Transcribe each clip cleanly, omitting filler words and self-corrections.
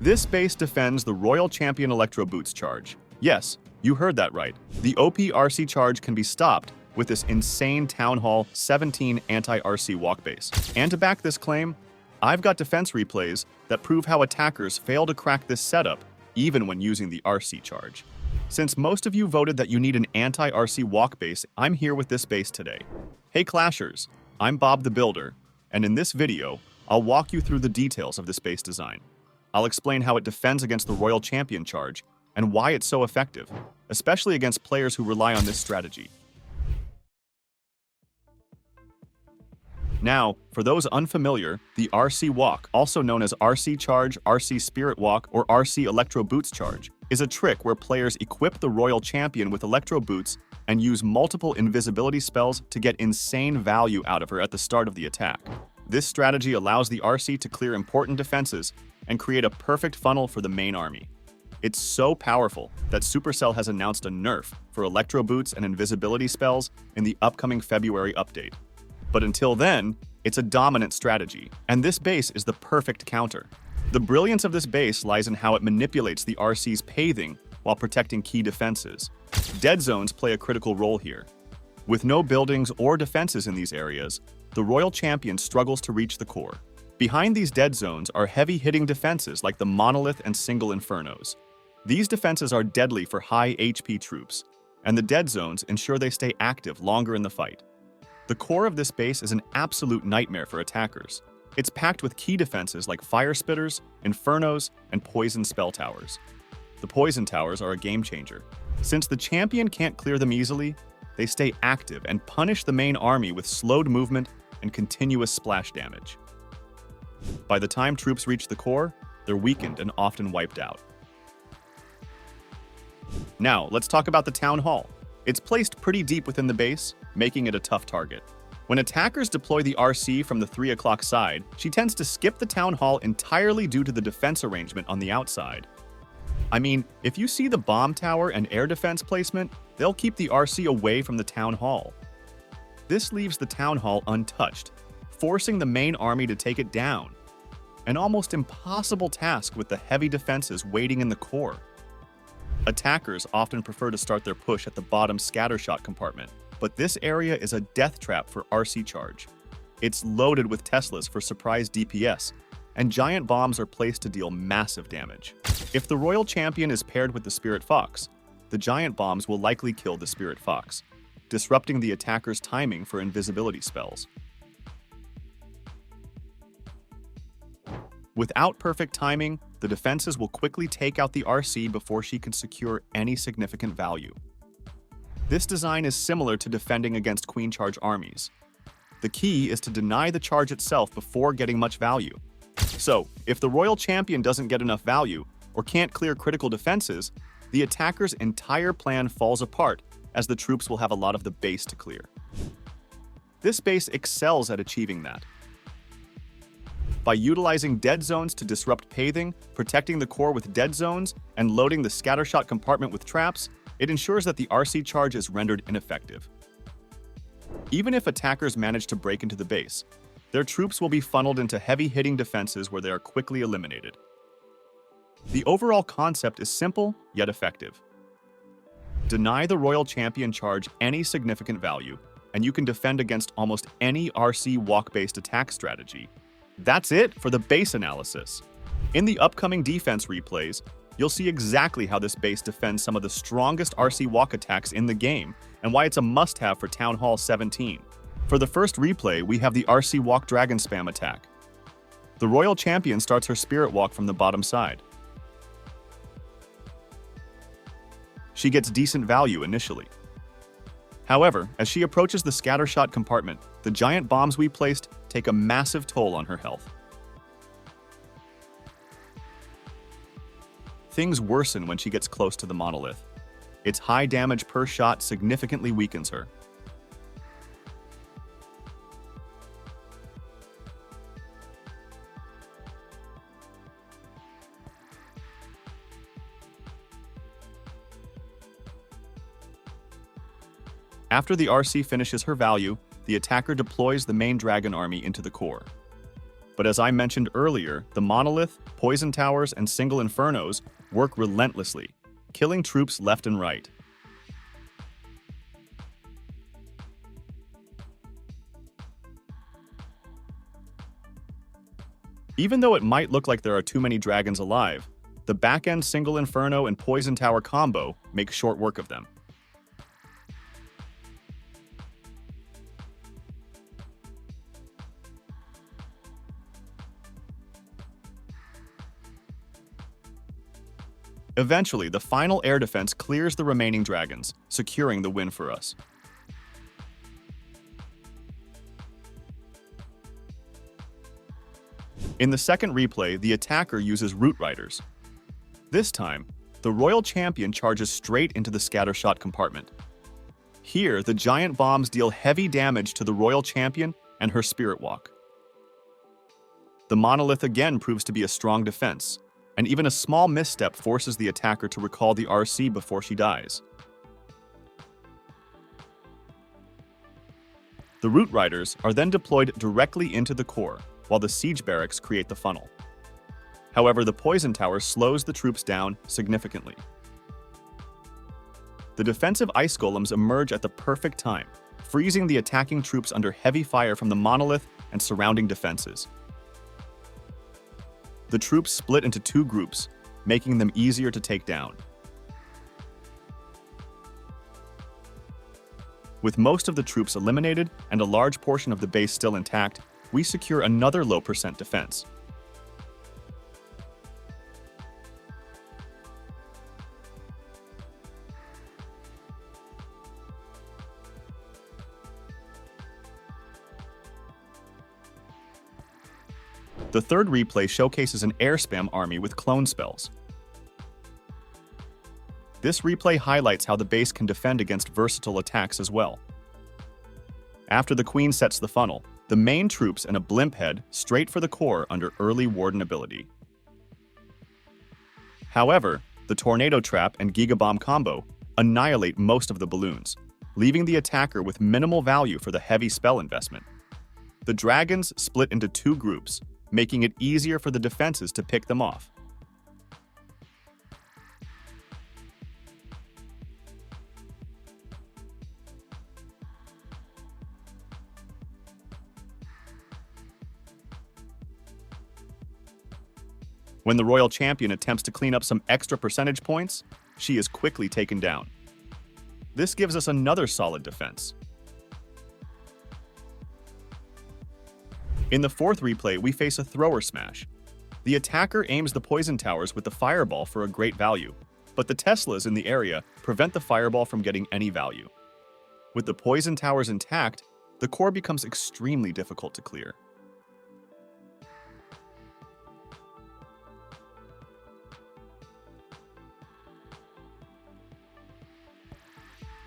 This base defends the Royal Champion Electro Boots charge. Yes, you heard that right. The OP RC charge can be stopped with this insane Town Hall 17 Anti RC walk base. And to back this claim, I've got defense replays that prove how attackers fail to crack this setup even when using the RC charge. Since most of you voted that you need an Anti RC walk base, I'm here with this base today. Hey Clashers, I'm Bob the Builder, and in this video, I'll walk you through the details of this base design. I'll explain how it defends against the Royal Champion charge and why it's so effective, especially against players who rely on this strategy. Now, for those unfamiliar, the RC Walk, also known as RC Charge, RC Spirit Walk, or RC Electro Boots Charge, is a trick where players equip the Royal Champion with Electro Boots and use multiple invisibility spells to get insane value out of her at the start of the attack. This strategy allows the RC to clear important defenses and create a perfect funnel for the main army. It's so powerful that Supercell has announced a nerf for Electro Boots and invisibility spells in the upcoming February update. But until then, it's a dominant strategy, and this base is the perfect counter. The brilliance of this base lies in how it manipulates the RC's paving while protecting key defenses. Dead zones play a critical role here. With no buildings or defenses in these areas, the Royal Champion struggles to reach the core. Behind these dead zones are heavy-hitting defenses like the Monolith and Single Infernos. These defenses are deadly for high HP troops, and the dead zones ensure they stay active longer in the fight. The core of this base is an absolute nightmare for attackers. It's packed with key defenses like Fire Spitters, Infernos, and Poison Spell Towers. The Poison Towers are a game changer. Since the champion can't clear them easily, they stay active and punish the main army with slowed movement and continuous splash damage. By the time troops reach the core, they're weakened and often wiped out. Now, let's talk about the Town Hall. It's placed pretty deep within the base, making it a tough target. When attackers deploy the RC from the 3 o'clock side, she tends to skip the Town Hall entirely due to the defense arrangement on the outside. I mean, if you see the bomb tower and air defense placement, they'll keep the RC away from the Town Hall. This leaves the Town Hall untouched, forcing the main army to take it down. An almost impossible task with the heavy defenses waiting in the core. Attackers often prefer to start their push at the bottom scattershot compartment, but this area is a death trap for RC Charge. It's loaded with Teslas for surprise DPS, and giant bombs are placed to deal massive damage. If the Royal Champion is paired with the Spirit Fox, the giant bombs will likely kill the Spirit Fox, disrupting the attacker's timing for invisibility spells. Without perfect timing, the defenses will quickly take out the RC before she can secure any significant value. This design is similar to defending against Queen Charge armies. The key is to deny the charge itself before getting much value. So, if the Royal Champion doesn't get enough value or can't clear critical defenses, the attacker's entire plan falls apart as the troops will have a lot of the base to clear. This base excels at achieving that. By utilizing dead zones to disrupt paving, protecting the core with dead zones, and loading the scattershot compartment with traps, it ensures that the RC charge is rendered ineffective. Even if attackers manage to break into the base, their troops will be funneled into heavy-hitting defenses where they are quickly eliminated. The overall concept is simple, yet effective. Deny the Royal Champion charge any significant value, and you can defend against almost any RC walk-based attack strategy. That's it for the base analysis. In the upcoming defense replays, you'll see exactly how this base defends some of the strongest RC walk attacks in the game and why it's a must-have for Town Hall 17. For the first replay, we have the RC Walk Dragon Spam attack. The Royal Champion starts her Spirit Walk from the bottom side. She gets decent value initially. However, as she approaches the scattershot compartment, the giant bombs we placed take a massive toll on her health. Things worsen when she gets close to the Monolith. Its high damage per shot significantly weakens her. After the RC finishes her value, the attacker deploys the main dragon army into the core. But as I mentioned earlier, the Monolith, Poison Towers, and Single Infernos work relentlessly, killing troops left and right. Even though it might look like there are too many dragons alive, the back-end Single Inferno and Poison Tower combo make short work of them. Eventually, the final air defense clears the remaining dragons, securing the win for us. In the second replay, the attacker uses Root Riders. This time, the Royal Champion charges straight into the Scattershot compartment. Here, the giant bombs deal heavy damage to the Royal Champion and her Spirit Walk. The Monolith again proves to be a strong defense, and even a small misstep forces the attacker to recall the RC before she dies. The Root Riders are then deployed directly into the core, while the Siege Barracks create the funnel. However, the Poison Tower slows the troops down significantly. The defensive Ice Golems emerge at the perfect time, freezing the attacking troops under heavy fire from the Monolith and surrounding defenses. The troops split into two groups, making them easier to take down. With most of the troops eliminated and a large portion of the base still intact, we secure another low percent defense. The third replay showcases an air spam army with clone spells. This replay highlights how the base can defend against versatile attacks as well. After the Queen sets the funnel, the main troops and a blimp head straight for the core under early Warden ability. However, the Tornado Trap and Gigabomb combo annihilate most of the balloons, leaving the attacker with minimal value for the heavy spell investment. The dragons split into two groups, making it easier for the defenses to pick them off. When the Royal Champion attempts to clean up some extra percentage points, she is quickly taken down. This gives us another solid defense. In the fourth replay, we face a thrower smash. The attacker aims the Poison Towers with the Fireball for a great value, but the Teslas in the area prevent the Fireball from getting any value. With the Poison Towers intact, the core becomes extremely difficult to clear.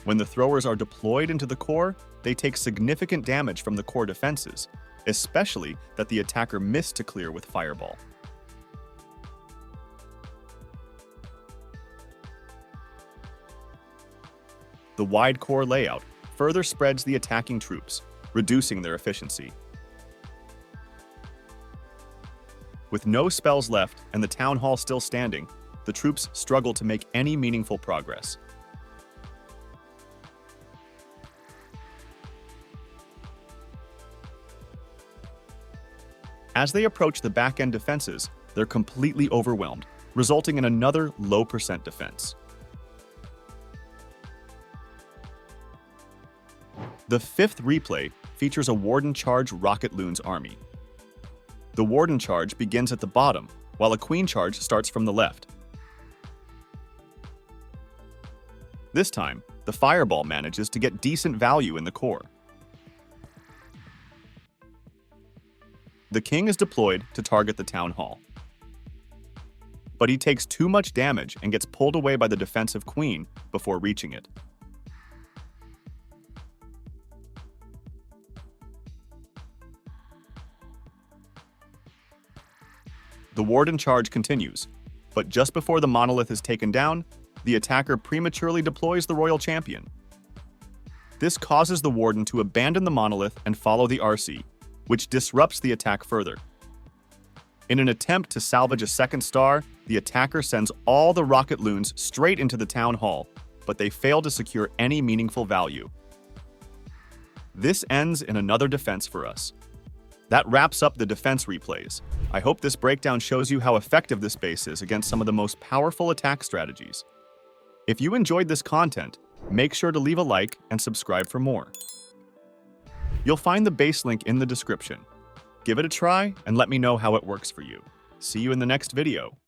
When the throwers are deployed into the core, they take significant damage from the core defenses, especially that the attacker missed to clear with Fireball. The wide core layout further spreads the attacking troops, reducing their efficiency. With no spells left and the Town Hall still standing, the troops struggle to make any meaningful progress. As they approach the back-end defenses, they're completely overwhelmed, resulting in another low percent defense. The fifth replay features a Warden Charge Rocket Loons army. The Warden Charge begins at the bottom, while a Queen Charge starts from the left. This time, the Fireball manages to get decent value in the core. The King is deployed to target the Town Hall. But he takes too much damage and gets pulled away by the defensive Queen before reaching it. The Warden Charge continues, but just before the Monolith is taken down, the attacker prematurely deploys the Royal Champion. This causes the Warden to abandon the Monolith and follow the RC, which disrupts the attack further. In an attempt to salvage a second star, the attacker sends all the rocket loons straight into the town hall, but they fail to secure any meaningful value. This ends in another defense for us. That wraps up the defense replays. I hope this breakdown shows you how effective this base is against some of the most powerful attack strategies. If you enjoyed this content, make sure to leave a like and subscribe for more. You'll find the base link in the description. Give it a try and let me know how it works for you. See you in the next video.